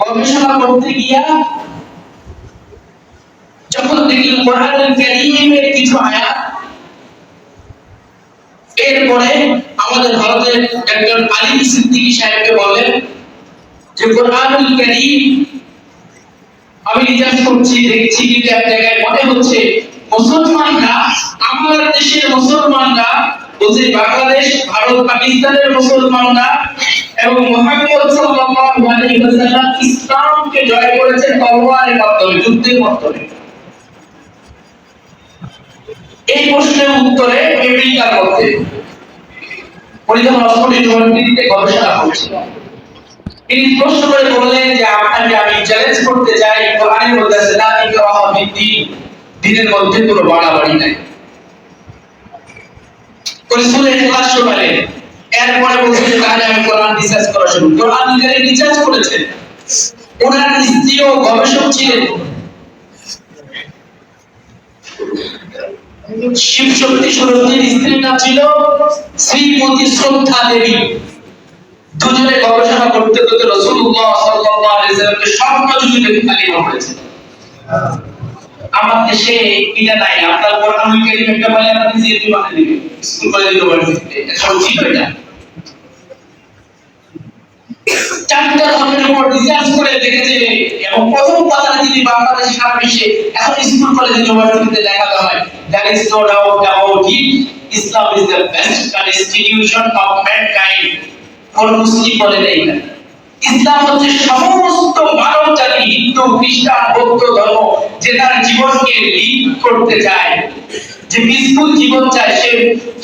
গবেষণা করতে গিয়া যখন দেখলেন কোরআনুল কারীমের কিছু আয়াত, এরপরে আমাদের ভারতের একজন আলিম সিদ্দিকী সাহেবকে বলেন যে কোরআনুল কারীম আমি রিসার্চ করছি, দেখছি কিন্তু এক জায়গায় মনে হচ্ছে মুসলমানরা, আমার দেশের মুসলমানরা, বলছে বাংলাদেশ, ভারত, পাকিস্তানের মুসলমানরা এবং মুহাম্মদ সাল্লাল্লাহু আলাইহি ওয়াসাল্লাম ইসলামকে জয় করেছেন তলোয়ারের মাধ্যমে, যুদ্ধের মাধ্যমে। এই প্রশ্নের উত্তরে আমেরিকার মধ্যে পরিধান অক্সফোর্ড ইউনিভার্সিটিতে গবেষণা করছিল। তিনি প্রশ্ন করে বললেন যে আপনাকে আমি চ্যালেঞ্জ করতে চাই, কোরআনের মধ্যে আছে লা ইকরাহা ফিদ্দীন, দ্বীনের মধ্যে কোনো বাড়াবাড়ি নাই। সূরা ইখলাস শুনালে এরপরে বলছে যে তাহলে আমি কোরআন রিসার্চ করা শুরু। কোরআন নিজে রিসার্চ করেছেন, ওনার স্ত্রীও গবেষক ছিলেন। শিবশক্তি সুরজির স্ত্রীর নাম ছিল শ্রীমতী শ্রদ্ধা দেবী। দুজনে গবেষণা করতে করতে রাসূলুল্লাহ সাল্লাল্লাহু আলাইহি ওয়াসাল্লামকে স্বর্ণযুগে তালিম করেছেন। আমার দেশে এটা নাই, আপনার কোরআনুল কারীম একটা বলে আপনি জিএপি বানিয়ে দিবেন, স্কুল কলেজ ইউনিভার্সিটিতে, এটা ঠিক হয় না। চারটা ধর্মের উপর রিসার্চ করে দেখেছে এবং প্রথম কথাটা যদি বাংলাদেশ সারা বিশ্বে এখন স্কুল কলেজ ইউনিভার্সিটিতে লেখাতে হয়, that is no doubt about it, Islam is the best constitution of mankind. কোন মুসলিম বলে নেই না, ইসলাম হচ্ছে সমস্ত মানব জাতি, হিন্দু, খ্রিস্টান, বৌদ্ধ ধর্ম যে তার জীবনকে লিড করতে চায়, যে পিসফুল জীবন চায়,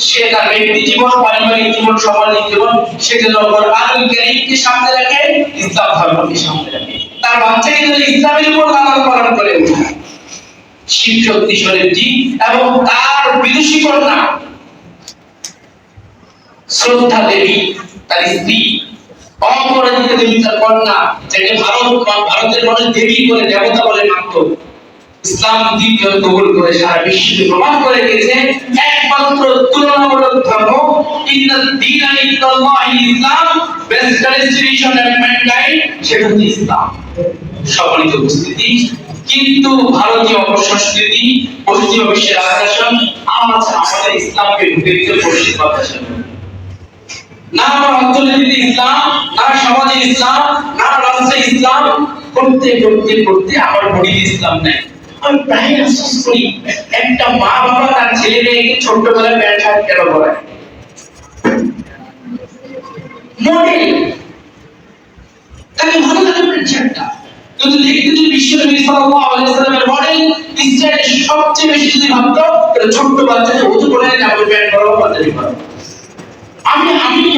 সে তার ব্যক্তি জীবন, পারিবারিক জীবন, সামাজিক জীবন, সে যেন কোরআনুল কারীমকে সামনে রাখে, ইসলাম ধর্মকে সামনে রাখে, তার বাচ্চাকে যেন ইসলামের উপর লালন পালন করে ওঠে। শিবশক্তি শরীফজি এবং তার বিদুষী কন্যা শ্রদ্ধা দেবী, তার স্ত্রী, অপরাজিতা দেবী তার কন্যা, যাকে ভারতের মানুষ দেবী বলে, দেবতা বলে মানত, ইসলাম দ্বিতীয় কবুল করে সারা বিশ্বে প্রমাণ করে গেছে একমাত্র তুলনামূলক ধর্ম, ইন্নাদ দীনা ইনদাল্লাহি ইসলাম, বেস্ট কনস্টিটিউশন অফ ম্যানকাইন্ড, সেটা হচ্ছে ইসলাম। সম্মানিত উপস্থিতি, কিন্তু ভারতীয় অপসংস্কৃতি, পশ্চিমা বিশ্বের আগ্রাসন আজ আমাদের ইসলামকে ঢুকে দিতে পশ্চিমা আগ্রাসন। না আমার অর্থনীতিতে ইসলাম, না সমাজে ইসলাম, না রাষ্ট্রে ইসলাম, করতে করতে করতে আমার বডিতে ইসলাম নাই। আমি প্রায় আফসোস করি, একটা মা বাবা তার ছেলে মেয়েকে ছোট্টবেলায় প্যান্ট শার্ট কেন পরায়? মডেল তাকে ভালো লাগে প্যান্ট শার্টটা, কিন্তু দেখতে যদি বিশ্বনবী সাল্লাল্লাহু আলাইহি ওয়াসাল্লামের মডেল ইসরায়েলের সবচেয়ে বেশি যদি ভাবতো, তাহলে ছোট্ট বাচ্চাকে ওযু করে আমি প্যান্ট পরাবো, পাঞ্জাবি পরাবো। আমি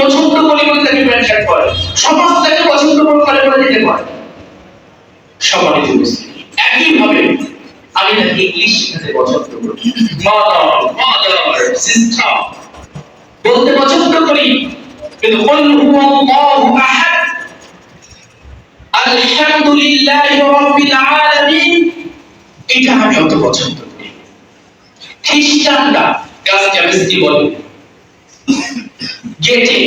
পছন্দ করি বলে তাকে প্যান্ট শার্ট পরে, সমাজ তাকে পছন্দ করে বলে যেতে পারে। সম্মানিত উপস্থিতি, একইভাবে আমি না ইংলিশ শিখতে পছন্দ করি, মাদার সিস্টার বলতে পছন্দ করি, কিন্তু কুল হুয়াল্লাহু আহাদ আলহামদুলিল্লাহি রাব্বিল আলামিন এটা আমি অত পছন্দ করি। খ্রিস্টানরা গাছ কেমিস্ট্রি বলে, গেটে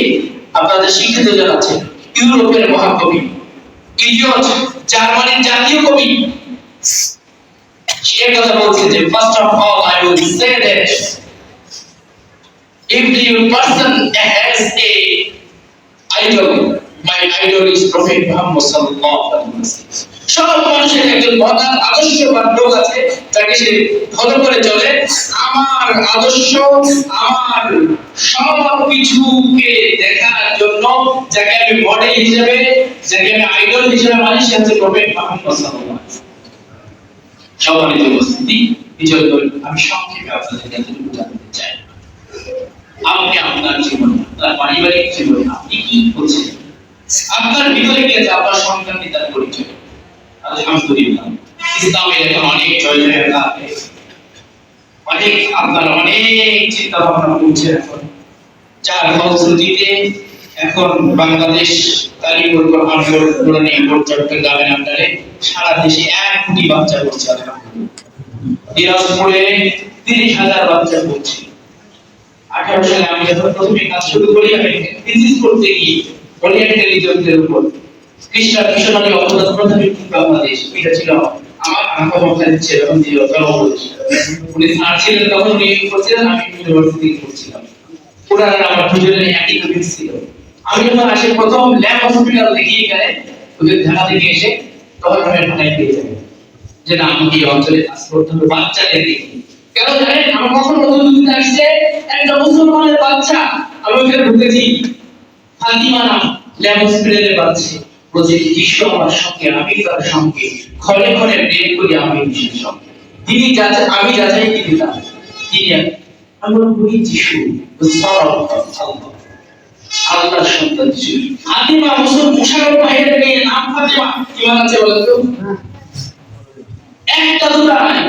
আপনাদের শিক্ষিত জন আছে, ইউরোপের মহাকবি ইলিয়ট, জার্মানির জাতীয় কবি, সে কথা বলছে যে first of all I will say that every person has a idol, my idol is Prophet Muhammad sallallahu alaihi wasallam. সব মানুষের একজন প্রধান আদর্শবান লোক আছে যাকে সে ফলো করে চলে। আমার আদর্শ, আমার সব কিছুকে দেখার জন্য যাকে আমি মডেল হিসেবে, যাকে আমি আইডল হিসেবে মানি, সে হচ্ছে প্রফেট মুহাম্মদ সাল্লাল্লাহু আলাইহি ওয়াসাল্লাম। সম্মানিত উপস্থিতি, বিজয় আমি সংক্ষেপে আপনাদের কাছে জানতে চাই, আপনি আপনার জীবন, আপনার পারিবারিক জীবন আপনি কি করছেন? আপনার ভিতরে কি আছে? আপনার সন্তান পিতার পরিচয়। আলহামদুলিল্লাহ, ইসলামে এখন অনেক জয়জয়তা আছে, অনেক আপনার অনেক চিন্তা ভাবনা করছে এখন, যার ফলশ্রুতিতে এখন বাংলাদেশ তালিমুল কোরআন বোর্ড চট্টগ্রামের আন্ডারে সারা দেশে 1 কোটি বাচ্চা পড়ছে। দিনাজপুরে 30,000 বাচ্চা পড়ছে। 18 সালে আমি যখন প্রথমে কাজ শুরু করি, আমি থিসিস করতে গিয়ে ওরিয়েন্টালিজমের উপর খ্রিস্টান মিশনারি অবদান প্রথমে বাংলাদেশ, এটা ছিল আমার আঁকা মাথায় দিচ্ছে যখন ছিল জনপ্রদেশ। উনি স্যার ছিলেন তখন উনি করছিলেন, আমি ইউনিভার্সিটি করছিলাম। ওনারা আমার দুজনের একই টপিক ছিল। আমি যখন আসে প্রথম ল্যাব হসপিটাল দেখি এখানে ওদের ঢাকা থেকে এসে, তখন আমি ঢাকায় পেয়ে যাই যে না আমি এই অঞ্চলে কাজ করতে হবে বাচ্চাদের দেখি। কেন জানেন, আমার কখন নতুন আসছে একটা মুসলমানের বাচ্চা, আমি ওখানে ঢুকেছি ফাতিমা নাম ল্যাব হসপিটালে বাচ্চা বলছে যিশু আমার সঙ্গে, আমি তার সঙ্গে, ঘরে ঘরে প্রেম করি আমি যিশুর সঙ্গে। তিনি যাচাই, আমি যাচাই দিতাম তিনি আমরা বলি যিশু আল্লাহর সন্তান যিশু। ফাতিমা মুসলমান মুশাররফ ভাইয়ের মেয়ে, নাম ফাতিমা, ইমান আছে বলেন তো? একটা দুটা নয়,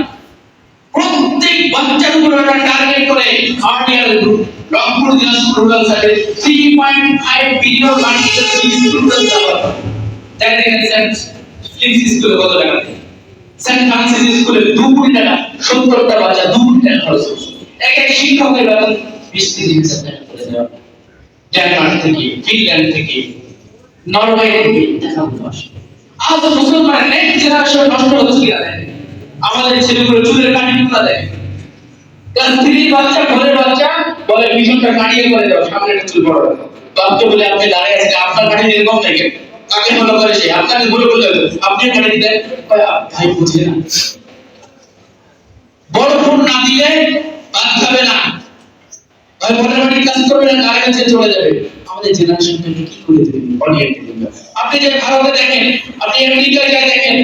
প্রত্যেক বাচ্চার উপর একটা টার্গেট করে cardial group Rangpur Dinajpur rural সাইডে 3.5 বিলিয়ন মার্কেটে স্টুডেন্ট যাবে। দেখেন কিংস স্কুলে কত টাকা, সেন্ট ফ্রান্সিস স্কুলে 2 কোটি টাকা, 70টা বাচ্চা 2 কোটি টাকা খরচ করছে। এক এক শিক্ষকের বেতন 20-30 হাজার টাকা করে দেওয়া। ডেনমার্ক থেকে, ফিনল্যান্ড থেকে, নরওয়ে থেকে টাকা আসে। আজ মুসলমান নেক্সট জেনারেশন নষ্ট হচ্ছে কি জানেন? আমাদের ছেলেগুলো চুলের কাটিং করে দেয়। তার স্ত্রী বাচ্চা, ঘরের বাচ্চা বলে পিছনটা কাটিয়ে করে দাও, সামনে একটা চুল বড় রাখো। বাচ্চা বলে আপনি দাঁড়িয়ে আছেন, আপনার কাটিং এরকম দেখেন, কাকে ফলো করে সে আপনাকে বলে বলে আপনি কাটিং দেন, ভাই বুঝে না। বড় ফোন না দিলে ভাত খাবে না, ভাই মোটামুটি কাজ করবে না, গাড়ি কাছে চলে যাবে। আমাদের জেনারেশনটাকে কি করে দেবেন? অনিয়ন্ত্রিত। আপনি যে ভারতে দেখেন, আপনি আমেরিকায় যাই দেখেন,